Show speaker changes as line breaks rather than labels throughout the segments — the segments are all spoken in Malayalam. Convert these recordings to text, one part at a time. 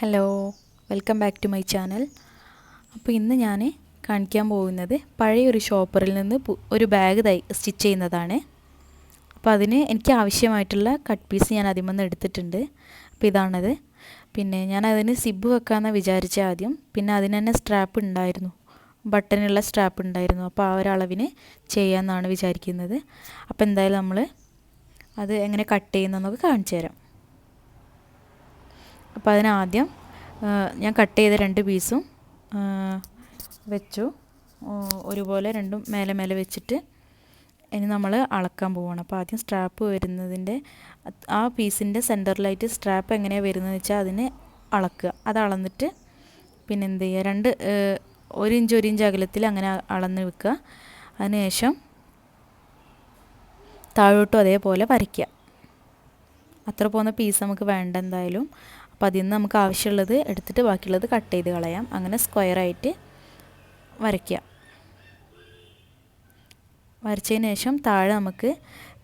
Hello, welcome back to my channel. അപ്പോൾ ഇന്ന് ഞാൻ കാണിക്കാൻ പോകുന്നത് പഴയൊരു ഷോപ്പറിൽ നിന്ന് ഒരു ബാഗ് സ്റ്റിച്ച് ചെയ്യുന്നതാണ്. അപ്പോൾ അതിന് എനിക്ക് ആവശ്യമായിട്ടുള്ള കട്ട് പീസ് ഞാൻ അതിൽ നിന്ന് എടുത്തിട്ടുണ്ട്. അപ്പോൾ ഇതാണത്. പിന്നെ ഞാൻ അതിന് സിബ് വെക്കാമെന്ന് വിചാരിച്ച ആദ്യം. പിന്നെ അതിന് തന്നെ സ്ട്രാപ്പ് ഉണ്ടായിരുന്നു, ബട്ടണുള്ള സ്ട്രാപ്പ് ഉണ്ടായിരുന്നു. അപ്പോൾ ആ ഒരളവിന് ചെയ്യാമെന്നാണ് വിചാരിക്കുന്നത്. അപ്പോൾ എന്തായാലും നമ്മൾ അത് എങ്ങനെ കട്ട് ചെയ്യുന്നതെന്നൊക്കെ കാണിച്ചു തരാം. അപ്പോൾ അതിനാദ്യം ഞാൻ കട്ട് ചെയ്ത രണ്ട് പീസും വെച്ചു, ഒരുപോലെ രണ്ടും മേലെ മേലെ വെച്ചിട്ട് ഇനി നമ്മൾ അളക്കാൻ പോവുകയാണ്. അപ്പോൾ ആദ്യം സ്ട്രാപ്പ് വരുന്നതിൻ്റെ ആ പീസിൻ്റെ സെൻറ്ററിലായിട്ട് സ്ട്രാപ്പ് എങ്ങനെയാണ് വരുന്നതെന്ന് വെച്ചാൽ അതിന് അളക്കുക. അത് അളന്നിട്ട് പിന്നെ എന്ത് ചെയ്യുക, ഒരു ഇഞ്ച് അകലത്തിൽ അങ്ങനെ അളന്ന് വെക്കുക. അതിനുശേഷം താഴോട്ടും അതേപോലെ വരയ്ക്കുക. അത്ര പോകുന്ന പീസ് നമുക്ക് വേണ്ട എന്തായാലും. അപ്പോൾ അതിൽ നിന്ന് നമുക്ക് ആവശ്യമുള്ളത് എടുത്തിട്ട് ബാക്കിയുള്ളത് കട്ട് ചെയ്ത് കളയാം. അങ്ങനെ സ്ക്വയറായിട്ട് വരയ്ക്കുക. വരച്ചതിന് ശേഷം താഴെ നമുക്ക്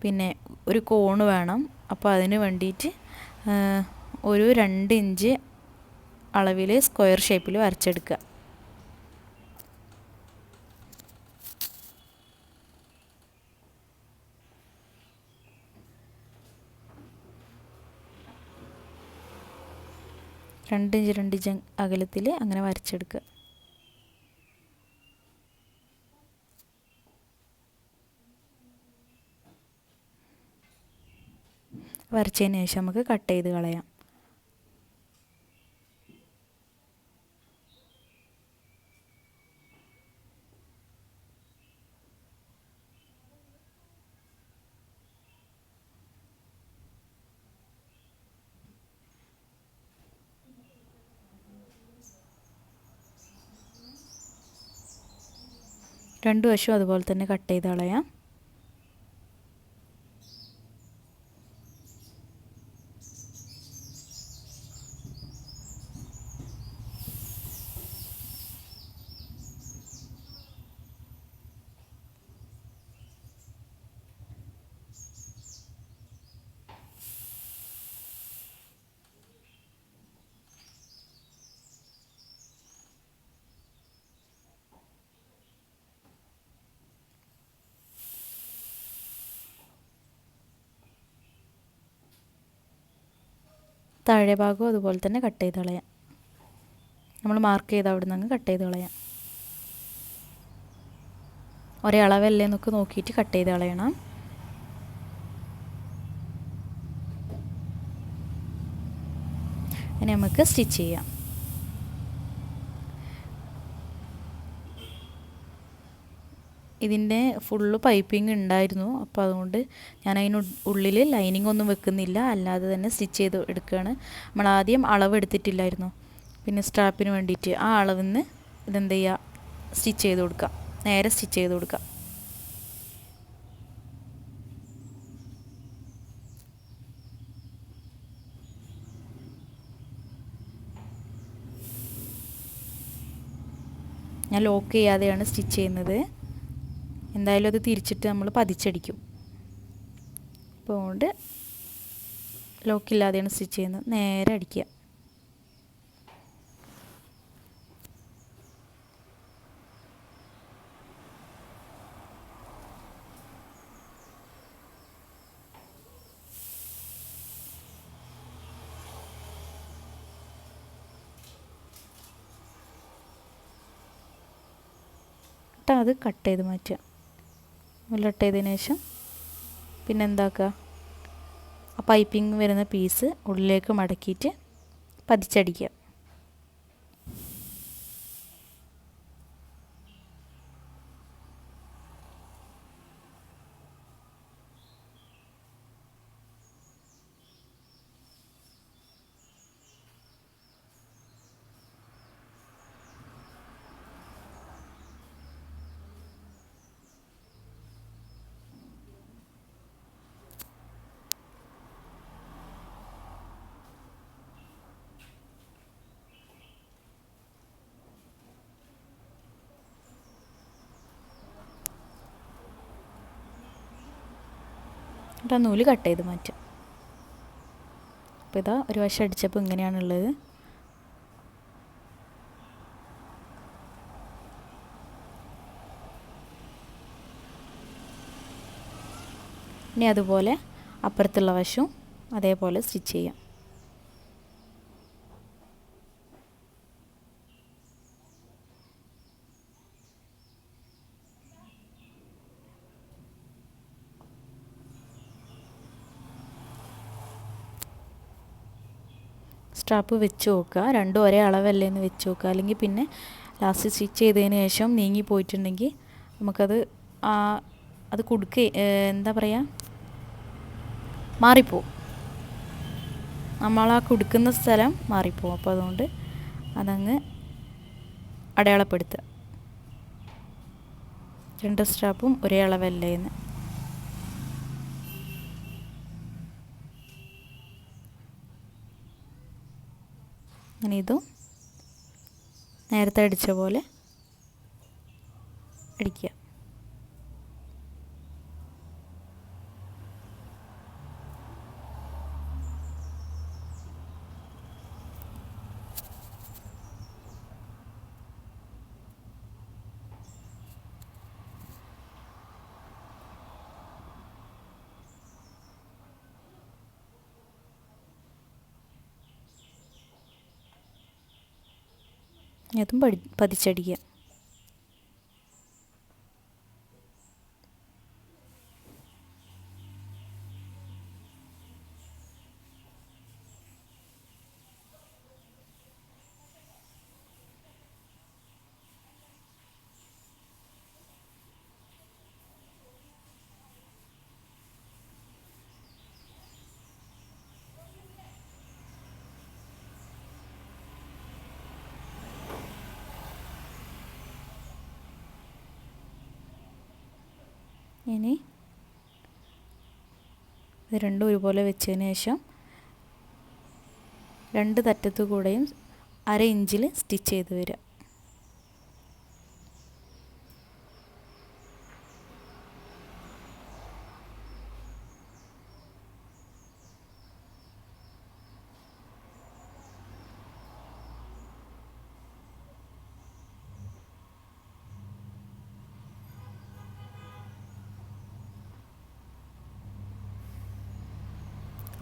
പിന്നെ ഒരു കോണ് വേണം. അപ്പോൾ അതിന് വേണ്ടിയിട്ട് ഒരു 2 ഇഞ്ച് അളവിൽ സ്ക്വയർ ഷേപ്പിൽ വരച്ചെടുക്കുക. രണ്ട് ഇഞ്ച് അകലത്തിൽ അങ്ങനെ വരച്ചെടുക്കുക. വരച്ചതിന് ശേഷം നമുക്ക് കട്ട് ചെയ്ത് കളയാം. രണ്ട് വശവും അതുപോലെ തന്നെ കട്ട് ചെയ്ത് കളയാം. താഴെ ഭാഗവും അതുപോലെ തന്നെ കട്ട് ചെയ്ത് കളയാം. നമ്മൾ മാർക്ക് ചെയ്ത് അവിടെ നിന്ന് കട്ട് ചെയ്ത് കളയാം. ഒരേ അളവല്ലേ എന്നൊക്കെ നോക്കിയിട്ട് കട്ട് ചെയ്ത് കളയണം. ഇനി നമുക്ക് സ്റ്റിച്ച് ചെയ്യാം. ഇതിൻ്റെ ഫുള്ള് പൈപ്പിംഗ് ഉണ്ടായിരുന്നു. അപ്പോൾ അതുകൊണ്ട് ഞാൻ അതിന് ഉള്ളിൽ ലൈനിങ് ഒന്നും വെക്കുന്നില്ല, അല്ലാതെ തന്നെ സ്റ്റിച്ച് ചെയ്ത് എടുക്കുകയാണ്. നമ്മൾ ആദ്യം അളവ് എടുത്തിട്ടില്ലായിരുന്നു, പിന്നെ സ്ട്രാപ്പിന് വേണ്ടിയിട്ട് ആ അളവിൽ നിന്ന് ഇതെന്ത് ചെയ്യുക, സ്റ്റിച്ച് ചെയ്ത് കൊടുക്കുക, നേരെ സ്റ്റിച്ച് ചെയ്ത് കൊടുക്കുക. ഞാൻ ലോക്ക് ചെയ്യാതെയാണ് സ്റ്റിച്ച് ചെയ്യുന്നത്. എന്തായാലും അത് തിരിച്ചിട്ട് നമ്മൾ പതിച്ചടിക്കും. അപ്പോൾ അതുകൊണ്ട് ലോക്കില്ലാതെയാണ് സ്റ്റിച്ച് ചെയ്യുന്നത്. നേരെ അടിക്കുക. അത് കട്ട് ചെയ്ത് മാറ്റുക. കട്ട് ചെയ്തതിന് ശേഷം പിന്നെ എന്താക്കുക, ആ പൈപ്പിംഗ് വരുന്ന പീസ് ഉള്ളിലേക്ക് മടക്കിയിട്ട് പതിച്ചടിക്കുക. എന്നിട്ട് ആ നൂല് കട്ട് ചെയ്ത് മാറ്റുക. അപ്പോൾ ഇതാ ഒരു വശം അടിച്ചപ്പോൾ ഇങ്ങനെയാണുള്ളത്. ഇനി അതുപോലെ അപ്പുറത്തുള്ള വശവും അതേപോലെ സ്റ്റിച്ച് ചെയ്യാം. സ്ട്രാപ്പ് വെച്ച് നോക്കുക, രണ്ടും ഒരേ അളവല്ലേ എന്ന് വെച്ച് നോക്കുക. അല്ലെങ്കിൽ പിന്നെ ലാസ്റ്റ് സ്റ്റിച്ച് ചെയ്തതിന് ശേഷം നീങ്ങി പോയിട്ടുണ്ടെങ്കിൽ നമുക്കത് അത് എന്താ പറയുക, മാറിപ്പോവും. നമ്മളാ കൊടുക്കുന്ന സ്ഥലം മാറിപ്പോവും. അപ്പോൾ അതുകൊണ്ട് അതങ്ങ് അടയാളപ്പെടുത്തുക, രണ്ട് സ്ട്രാപ്പും ഒരേ അളവല്ലേ എന്ന്. അങ്ങനെ ഇതും നേരത്തെ അടിച്ച പോലെ അടിക്കുക. അതും പതിച്ചടിക്കുക. ഇനി ഇത് രണ്ടും ഒരുപോലെ വെച്ചതിന് ശേഷം രണ്ട് തറ്റത്തു കൂടെയും 1/2 ഇഞ്ചിൽ സ്റ്റിച്ച് ചെയ്ത് വരിക.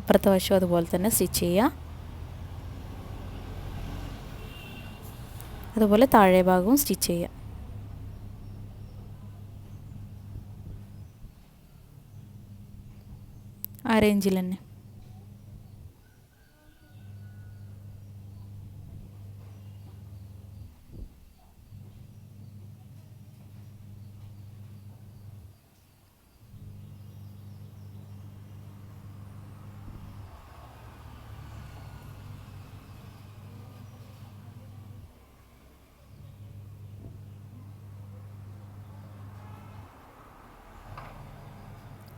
അപ്പുറത്തെ വശം അതുപോലെ തന്നെ സ്റ്റിച്ച് ചെയ്യുക. അതുപോലെ താഴെ ഭാഗവും സ്റ്റിച്ച് ചെയ്യുക. ആ റേഞ്ചിൽ തന്നെ.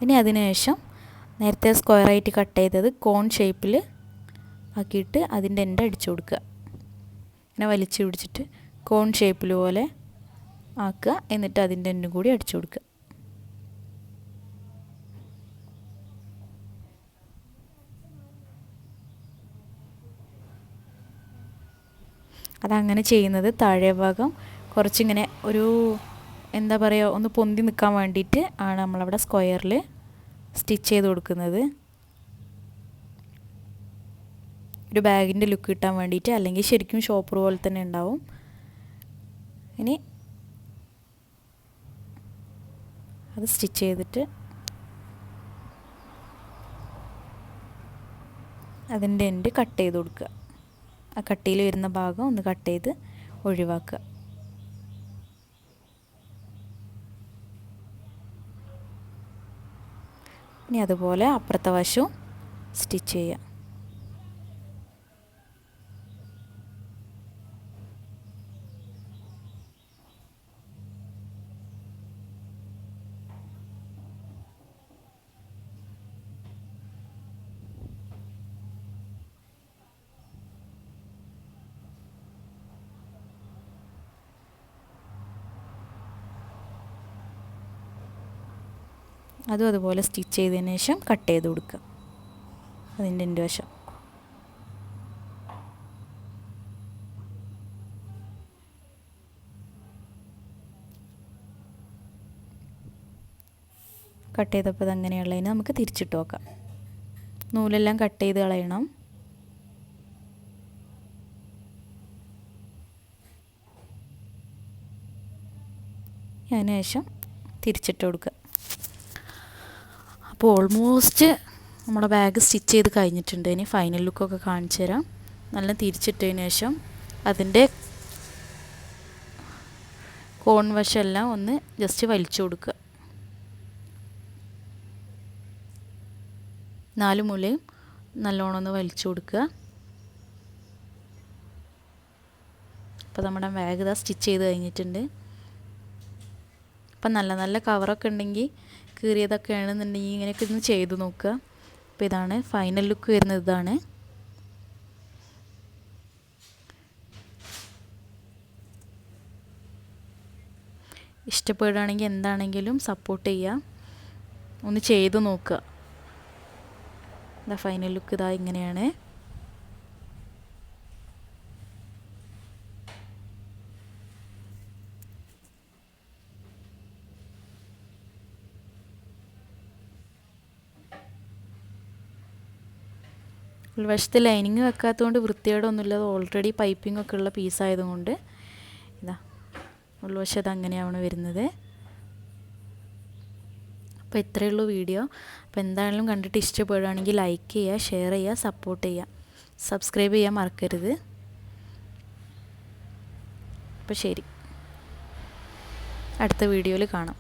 ഇനി അതിനുശേഷം നേരത്തെ സ്ക്വയറായിട്ട് കട്ട് ചെയ്തത് കോൺ ഷേപ്പിൽ ആക്കിയിട്ട് അതിൻ്റെ എൻഡ് അടിച്ചു കൊടുക്കുക. ഇങ്ങനെ വലിച്ചു പിടിച്ചിട്ട് കോൺ ഷേപ്പിൽ പോലെ ആക്കുക. എന്നിട്ട് അതിൻ്റെ എൻഡും കൂടി അടിച്ചു കൊടുക്കുക. അതങ്ങനെ ചെയ്യുന്നത് താഴെ ഭാഗം കുറച്ചിങ്ങനെ ഒരു എന്താ പറയുക, ഒന്ന് പൊന്തി നിൽക്കാൻ വേണ്ടിയിട്ട് ആണ് നമ്മളവിടെ സ്ക്വയറിൽ സ്റ്റിച്ച് ചെയ്ത് കൊടുക്കുന്നത്. ഒരു ബാഗിൻ്റെ ലുക്ക് കിട്ടാൻ വേണ്ടിയിട്ട്, അല്ലെങ്കിൽ ശരിക്കും ഷോപ്പർ പോലെ തന്നെ ഉണ്ടാവും. ഇനി അത് സ്റ്റിച്ച് ചെയ്തിട്ട് അതിൻ്റെ എൻഡ് കട്ട് ചെയ്ത് കൊടുക്കുക. ആ കട്ടിയിൽ വരുന്ന ഭാഗം ഒന്ന് കട്ട് ചെയ്ത് ഒഴിവാക്കുക. ഇനി അതുപോലെ അപ്പുറത്തെ വശവും സ്റ്റിച്ച് ചെയ്യുക. അതും അതുപോലെ സ്റ്റിച്ച് ചെയ്തതിന് ശേഷം കട്ട് ചെയ്ത് കൊടുക്കുക അതിൻ്റെ എൻ്റെ വശം. കട്ട് ചെയ്തപ്പോൾ ഇതങ്ങനെയുള്ളതിന് നമുക്ക് തിരിച്ചിട്ട് നോക്കാം. നൂലെല്ലാം കട്ട് ചെയ്ത് കളയണം. അതിനുശേഷം തിരിച്ചിട്ട് കൊടുക്കുക. അപ്പോൾ ഓൾമോസ്റ്റ് നമ്മുടെ ബാഗ് സ്റ്റിച്ച് ചെയ്ത് കഴിഞ്ഞിട്ടുണ്ട്. ഇനി ഫൈനൽ ലുക്കൊക്കെ കാണിച്ചു തരാം. നല്ല തിരിച്ചിട്ടതിന് ശേഷം അതിൻ്റെ കോൺ വശമെല്ലാം ഒന്ന് ജസ്റ്റ് വലിച്ചു കൊടുക്കുക. 4 മൂലയും നല്ലോണം ഒന്ന് വലിച്ചു കൊടുക്കുക. അപ്പോൾ നമ്മുടെ ബാഗ് ഇതാ സ്റ്റിച്ച് ചെയ്ത് കഴിഞ്ഞിട്ടുണ്ട്. അപ്പം നല്ല നല്ല കവറൊക്കെ ഉണ്ടെങ്കിൽ കീറിയതൊക്കെ ആണെന്നുണ്ടെങ്കിൽ ഇങ്ങനെയൊക്കെ ഒന്ന് ചെയ്ത് നോക്കുക. അപ്പോൾ ഇതാണ് ഫൈനൽ ലുക്ക് വരുന്നത്. ഇതാണ്. ഇഷ്ടപ്പെടുകയാണെങ്കിൽ എന്താണെങ്കിലും സപ്പോർട്ട് ചെയ്യുക, ഒന്ന് ചെയ്ത് നോക്കുക. ഇതാ ഫൈനൽ ലുക്ക് ഇതാ ഇങ്ങനെയാണ്. ഉൾവശത്ത് ലൈനിങ് വെക്കാത്തതുകൊണ്ട് വൃത്തികേടൊന്നുമില്ല. അത് ഓൾറെഡി പൈപ്പിംഗ് ഒക്കെ ഉള്ള പീസായതുകൊണ്ട് ഇതാ ഉൾവശത്ത് അങ്ങനെയാണ് വരുന്നത്. അപ്പോൾ ഇത്രയേ ഉള്ളൂ വീഡിയോ. അപ്പോൾ എന്തായാലും കണ്ടിട്ട് ഇഷ്ടപ്പെടുകയാണെങ്കിൽ ലൈക്ക് ചെയ്യുക, ഷെയർ ചെയ്യുക, സപ്പോർട്ട് ചെയ്യുക, സബ്സ്ക്രൈബ് ചെയ്യാൻ മറക്കരുത്. അപ്പോൾ ശരി, അടുത്ത വീഡിയോയിൽ കാണാം.